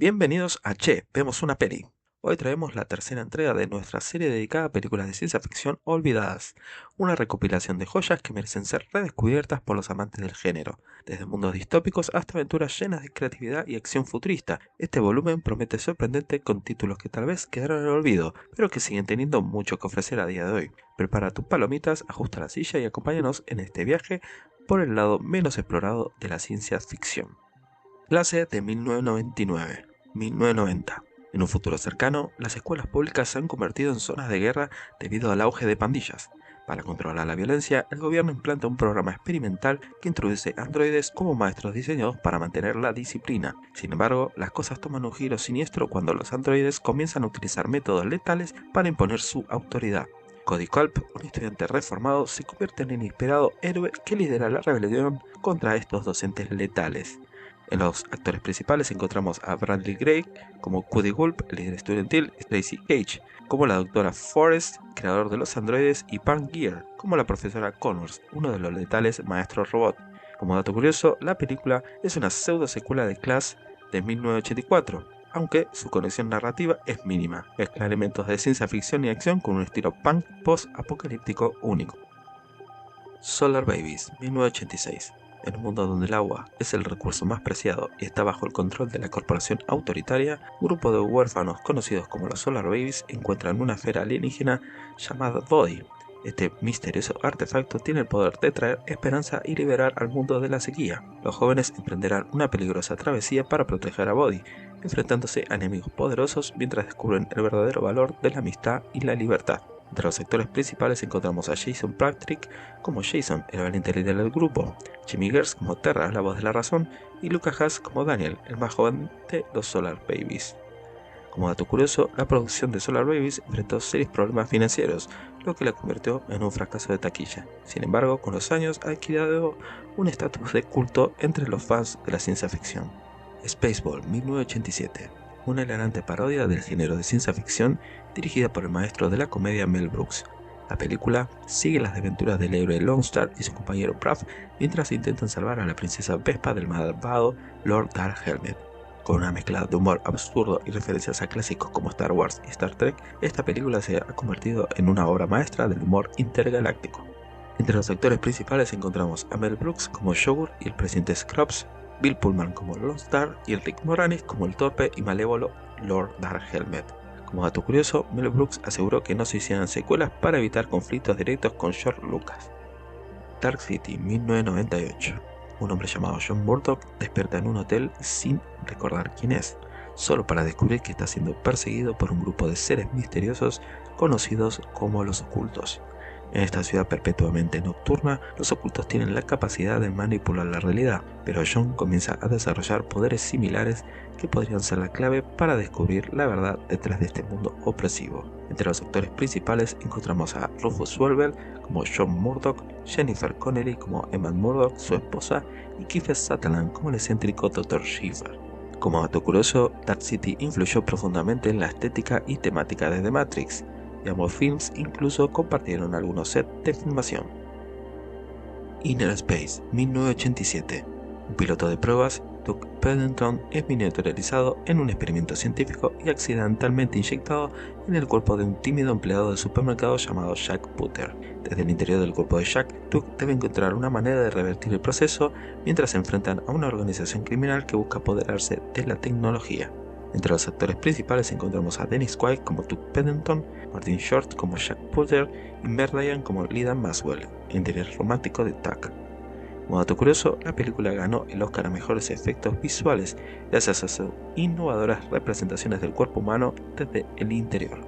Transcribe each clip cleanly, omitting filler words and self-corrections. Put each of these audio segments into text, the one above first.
Bienvenidos a Che, vemos una peli. Hoy traemos la tercera entrega de nuestra serie dedicada a películas de ciencia ficción olvidadas, una recopilación de joyas que merecen ser redescubiertas por los amantes del género, desde mundos distópicos hasta aventuras llenas de creatividad y acción futurista. Este volumen promete sorprendente con títulos que tal vez quedaron en el olvido, pero que siguen teniendo mucho que ofrecer a día de hoy. Prepara tus palomitas, ajusta la silla y acompáñanos en este viaje por el lado menos explorado de la ciencia ficción. Clase de 1999. 1990. En un futuro cercano, las escuelas públicas se han convertido en zonas de guerra debido al auge de pandillas. Para controlar la violencia, el gobierno implanta un programa experimental que introduce androides como maestros diseñados para mantener la disciplina. Sin embargo, las cosas toman un giro siniestro cuando los androides comienzan a utilizar métodos letales para imponer su autoridad. Cody Culp, un estudiante reformado, se convierte en el inesperado héroe que lidera la rebelión contra estos docentes letales. En los actores principales encontramos a Bradley Gray como Cody Gulp, líder estudiantil, y Tracy Cage como la doctora Forrest, creador de los androides, y Pam Grier como la profesora Connors, uno de los letales maestros robot. Como dato curioso, la película es una pseudo secuela de Class de 1984, aunque su conexión narrativa es mínima. Mezcla elementos de ciencia ficción y acción con un estilo punk post-apocalíptico único. Solar Babies, 1986. En un mundo donde el agua es el recurso más preciado y está bajo el control de la corporación autoritaria, un grupo de huérfanos conocidos como los Solar Babies encuentran una esfera alienígena llamada Body. Este misterioso artefacto tiene el poder de traer esperanza y liberar al mundo de la sequía. Los jóvenes emprenderán una peligrosa travesía para proteger a Body, enfrentándose a enemigos poderosos mientras descubren el verdadero valor de la amistad y la libertad. Entre los actores principales encontramos a Jason Patric como Jason, el valiente líder del grupo, Jimmy Gers como Terra, la voz de la razón, y Luca Haas como Daniel, el más joven de los Solar Babies. Como dato curioso, la producción de Solar Babies enfrentó serios problemas financieros, lo que la convirtió en un fracaso de taquilla. Sin embargo, con los años ha adquirido un estatus de culto entre los fans de la ciencia ficción. Spaceball, 1987. Una hilarante parodia del género de ciencia ficción dirigida por el maestro de la comedia Mel Brooks. La película sigue las aventuras del héroe Lone Star y su compañero Braff mientras intentan salvar a la princesa Vespa del malvado Lord Dark Helmet. Con una mezcla de humor absurdo y referencias a clásicos como Star Wars y Star Trek, esta película se ha convertido en una obra maestra del humor intergaláctico. Entre los actores principales encontramos a Mel Brooks como Shogur y el presidente Scrubs, Bill Pullman como Lone Star y Rick Moranis como el torpe y malévolo Lord Dark Helmet. Como dato curioso, Mel Brooks aseguró que no se hicieran secuelas para evitar conflictos directos con George Lucas. Dark City, 1998. Un hombre llamado John Murdoch despierta en un hotel sin recordar quién es, solo para descubrir que está siendo perseguido por un grupo de seres misteriosos conocidos como los ocultos. En esta ciudad perpetuamente nocturna, los ocultos tienen la capacidad de manipular la realidad, pero John comienza a desarrollar poderes similares que podrían ser la clave para descubrir la verdad detrás de este mundo opresivo. Entre los actores principales encontramos a Rufus Wainwright como John Murdoch, Jennifer Connelly como Emma Murdoch, su esposa, y Kiefer Sutherland como el excéntrico Dr. Schiffer. Como dato curioso, Dark City influyó profundamente en la estética y temática de The Matrix, y ambos films incluso compartieron algunos sets de filmación. Inner Space, 1987. Un piloto de pruebas, Doug Pennington, es miniaturizado en un experimento científico y accidentalmente inyectado en el cuerpo de un tímido empleado de supermercado llamado Jack Putter. Desde el interior del cuerpo de Jack, Doug debe encontrar una manera de revertir el proceso mientras se enfrentan a una organización criminal que busca apoderarse de la tecnología. Entre los actores principales encontramos a Dennis Quaid como Doug Pennington, Martin Short como Jack Putter y Meg Ryan como Lydia Maxwell, interés romántico de Tuck. Como dato curioso, la película ganó el Oscar a mejores efectos visuales gracias a sus innovadoras representaciones del cuerpo humano desde el interior.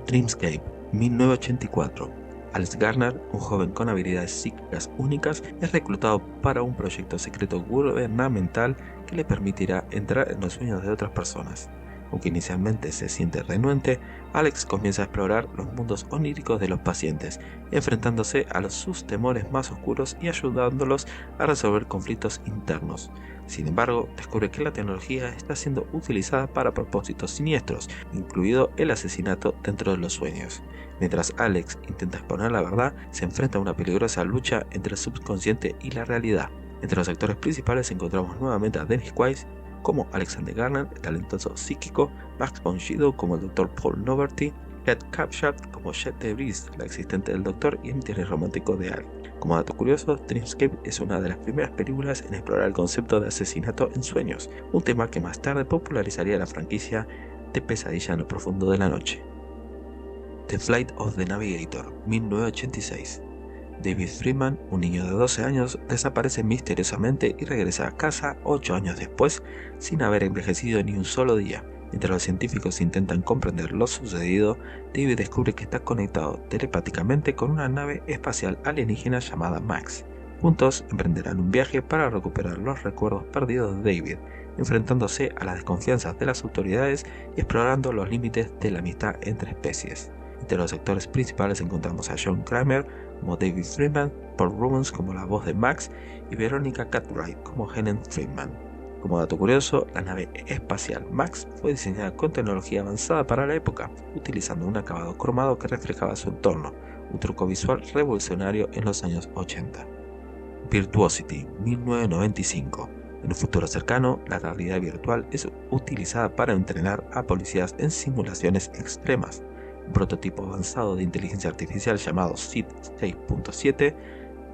Dreamscape, 1984. Alex Garner, un joven con habilidades psíquicas únicas, es reclutado para un proyecto secreto gubernamental que le permitirá entrar en los sueños de otras personas. Aunque inicialmente se siente renuente, Alex comienza a explorar los mundos oníricos de los pacientes, enfrentándose a sus temores más oscuros y ayudándolos a resolver conflictos internos. Sin embargo, descubre que la tecnología está siendo utilizada para propósitos siniestros, incluido el asesinato dentro de los sueños. Mientras Alex intenta exponer la verdad, se enfrenta a una peligrosa lucha entre el subconsciente y la realidad. Entre los actores principales encontramos nuevamente a Dennis Quaid como Alexander Garland, el talentoso psíquico, Max von Sydow como el Dr. Paul Noverty, Kate Capshaw como Jet Debris, la asistente del Doctor y el interés romántico de Al. Como dato curioso, Dreamscape es una de las primeras películas en explorar el concepto de asesinato en sueños, un tema que más tarde popularizaría la franquicia de Pesadilla en lo profundo de la noche. The Flight of the Navigator, 1986. David Friedman, un niño de 12 años, desaparece misteriosamente y regresa a casa 8 años después sin haber envejecido ni un solo día. Mientras los científicos intentan comprender lo sucedido, David descubre que está conectado telepáticamente con una nave espacial alienígena llamada Max. Juntos emprenderán un viaje para recuperar los recuerdos perdidos de David, enfrentándose a las desconfianzas de las autoridades y explorando los límites de la amistad entre especies. Entre los actores principales encontramos a John Kramer como David Friedman, Paul Rubens como la voz de Max y Veronica Cartwright como Helen Friedman. Como dato curioso, la nave espacial Max fue diseñada con tecnología avanzada para la época, utilizando un acabado cromado que reflejaba su entorno, un truco visual revolucionario en los años 80. Virtuosity, 1995. En un futuro cercano, la realidad virtual es utilizada para entrenar a policías en simulaciones extremas. Un prototipo avanzado de inteligencia artificial llamado SID 6.7,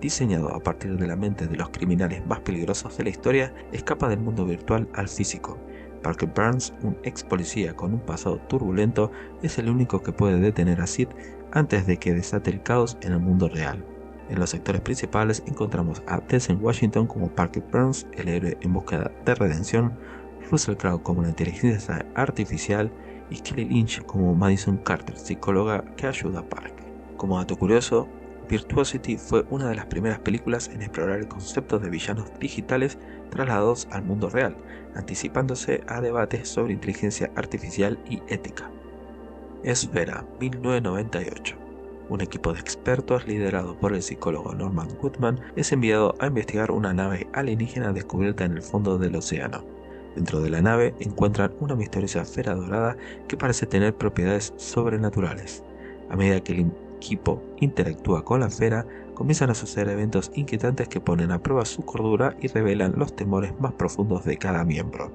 diseñado a partir de la mente de los criminales más peligrosos de la historia, escapa del mundo virtual al físico. Parker Burns, un ex policía con un pasado turbulento, es el único que puede detener a Sid antes de que desate el caos en el mundo real. En los sectores principales encontramos a Denzel Washington como Parker Burns, el héroe en búsqueda de redención, Russell Crowe como la inteligencia artificial y Kelly Lynch como Madison Carter, psicóloga que ayuda a Parker. Como dato curioso, Virtuosity fue una de las primeras películas en explorar el concepto de villanos digitales trasladados al mundo real, anticipándose a debates sobre inteligencia artificial y ética. Esfera, 1998. Un equipo de expertos liderado por el psicólogo Norman Goodman es enviado a investigar una nave alienígena descubierta en el fondo del océano. Dentro de la nave encuentran una misteriosa esfera dorada que parece tener propiedades sobrenaturales. A medida que el equipo interactúa con la esfera, comienzan a suceder eventos inquietantes que ponen a prueba su cordura y revelan los temores más profundos de cada miembro.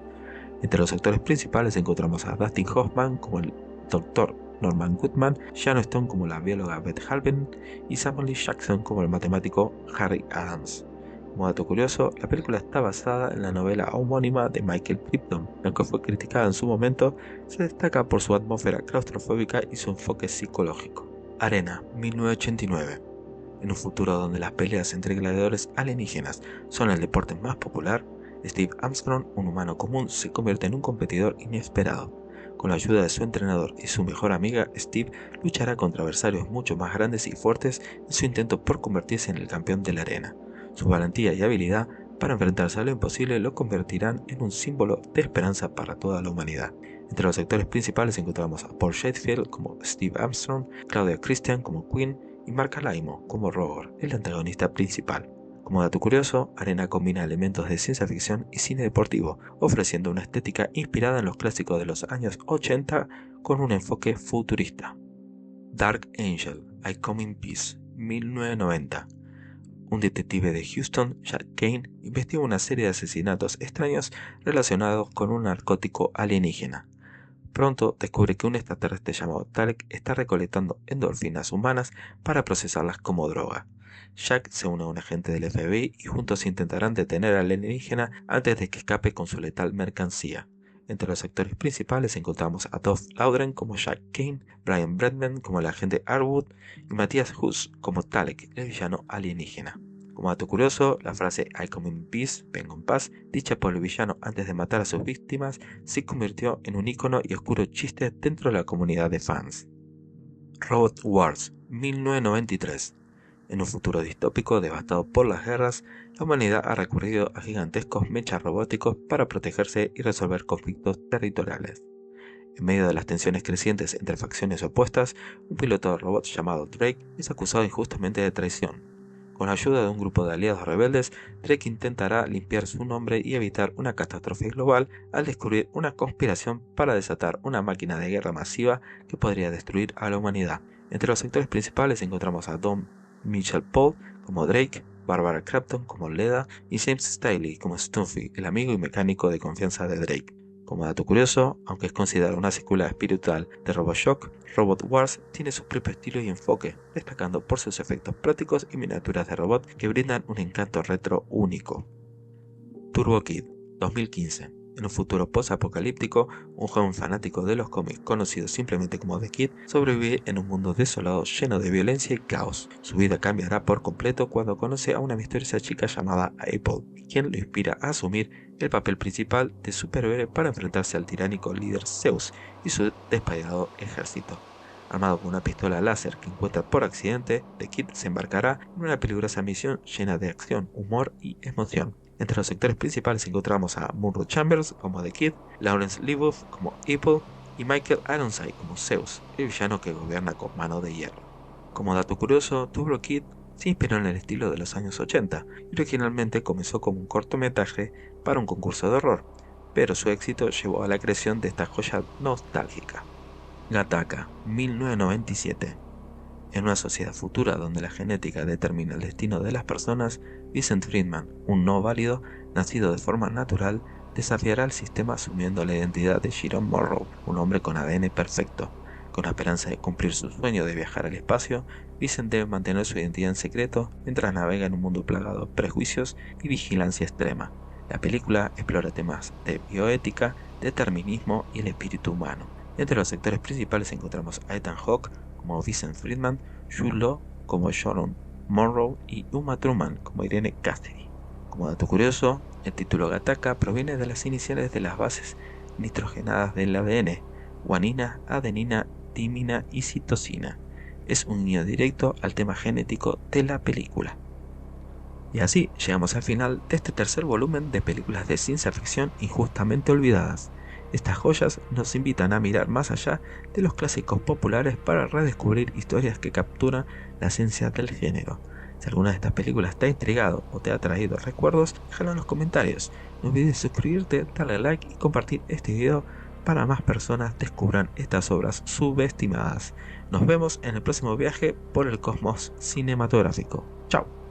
Entre los actores principales encontramos a Dustin Hoffman como el Dr. Norman Goodman, Sharon Stone como la bióloga Beth Halben y Samuel L. Jackson como el matemático Harry Adams. Como dato curioso, la película está basada en la novela homónima de Michael Crichton, aunque fue criticada en su momento, se destaca por su atmósfera claustrofóbica y su enfoque psicológico. Arena, 1989. En un futuro donde las peleas entre gladiadores alienígenas son el deporte más popular, Steve Armstrong, un humano común, se convierte en un competidor inesperado. Con la ayuda de su entrenador y su mejor amiga, Steve luchará contra adversarios mucho más grandes y fuertes en su intento por convertirse en el campeón de la arena. Su valentía y habilidad para enfrentarse a lo imposible lo convertirán en un símbolo de esperanza para toda la humanidad. Entre los actores principales encontramos a Paul Sheffield como Steve Armstrong, Claudia Christian como Quinn y Mark Alaimo como Roger, el antagonista principal. Como dato curioso, Arena combina elementos de ciencia ficción y cine deportivo, ofreciendo una estética inspirada en los clásicos de los años 80 con un enfoque futurista. Dark Angel, I Come in Peace, 1990. Un detective de Houston, Jack Kane, investiga una serie de asesinatos extraños relacionados con un narcótico alienígena. Pronto descubre que un extraterrestre llamado Talek está recolectando endorfinas humanas para procesarlas como droga. Jack se une a un agente del FBI y juntos intentarán detener al alienígena antes de que escape con su letal mercancía. Entre los actores principales encontramos a Dolph Lundgren como Jack Kane, Brian Bredman como el agente Arwood y Matthias Huss como Talek, el villano alienígena. Como dato curioso, la frase I come in peace, vengo en paz, dicha por el villano antes de matar a sus víctimas, se convirtió en un ícono y oscuro chiste dentro de la comunidad de fans. Robot Wars, 1993. En un futuro distópico devastado por las guerras, la humanidad ha recurrido a gigantescos mechas robóticos para protegerse y resolver conflictos territoriales. En medio de las tensiones crecientes entre facciones opuestas, un piloto de robots llamado Drake es acusado injustamente de traición. Con la ayuda de un grupo de aliados rebeldes, Drake intentará limpiar su nombre y evitar una catástrofe global al descubrir una conspiración para desatar una máquina de guerra masiva que podría destruir a la humanidad. Entre los actores principales encontramos a Don Mitchell Paul como Drake, Barbara Crampton como Leda y James Staley como Stumpy, el amigo y mecánico de confianza de Drake. Como dato curioso, aunque es considerada una secuela espiritual de RoboShock, Robot Wars tiene su propio estilo y enfoque, destacando por sus efectos prácticos y miniaturas de robot que brindan un encanto retro único. Turbo Kid, 2015. En un futuro post-apocalíptico, un joven fanático de los cómics conocido simplemente como The Kid sobrevive en un mundo desolado lleno de violencia y caos. Su vida cambiará por completo cuando conoce a una misteriosa chica llamada April, quien lo inspira a asumir el papel principal de superhéroe para enfrentarse al tiránico líder Zeus y su despiadado ejército. Armado con una pistola láser que encuentra por accidente, The Kid se embarcará en una peligrosa misión llena de acción, humor y emoción. Entre los sectores principales encontramos a Munro Chambers como The Kid, Lawrence Leibov como April y Michael Ironside como Zeus, el villano que gobierna con mano de hierro. Como dato curioso, Turbo Kid se inspiró en el estilo de los años 80 y originalmente comenzó como un cortometraje para un concurso de horror, pero su éxito llevó a la creación de esta joya nostálgica. Gattaca, 1997. En una sociedad futura donde la genética determina el destino de las personas, Vincent Friedman, un no válido, nacido de forma natural, desafiará al sistema asumiendo la identidad de Jerome Morrow, un hombre con ADN perfecto. Con la esperanza de cumplir su sueño de viajar al espacio, Vincent debe mantener su identidad en secreto mientras navega en un mundo plagado de prejuicios y vigilancia extrema. La película explora temas de bioética, determinismo y el espíritu humano. Entre los sectores principales encontramos a Ethan Hawke como Vincent Friedman, Jude Law como Jerome Morrow y Uma Thurman como Irene Cassidy. Como dato curioso, el título Gattaca proviene de las iniciales de las bases nitrogenadas del ADN, guanina, adenina, timina y citosina. Es un guiño directo al tema genético de la película. Y así llegamos al final de este tercer volumen de películas de ciencia ficción injustamente olvidadas. Estas joyas nos invitan a mirar más allá de los clásicos populares para redescubrir historias que capturan la esencia del género. Si alguna de estas películas te ha intrigado o te ha traído recuerdos, déjalo en los comentarios. No olvides suscribirte, darle like y compartir este video para más personas descubran estas obras subestimadas. Nos vemos en el próximo viaje por el cosmos cinematográfico. ¡Chao!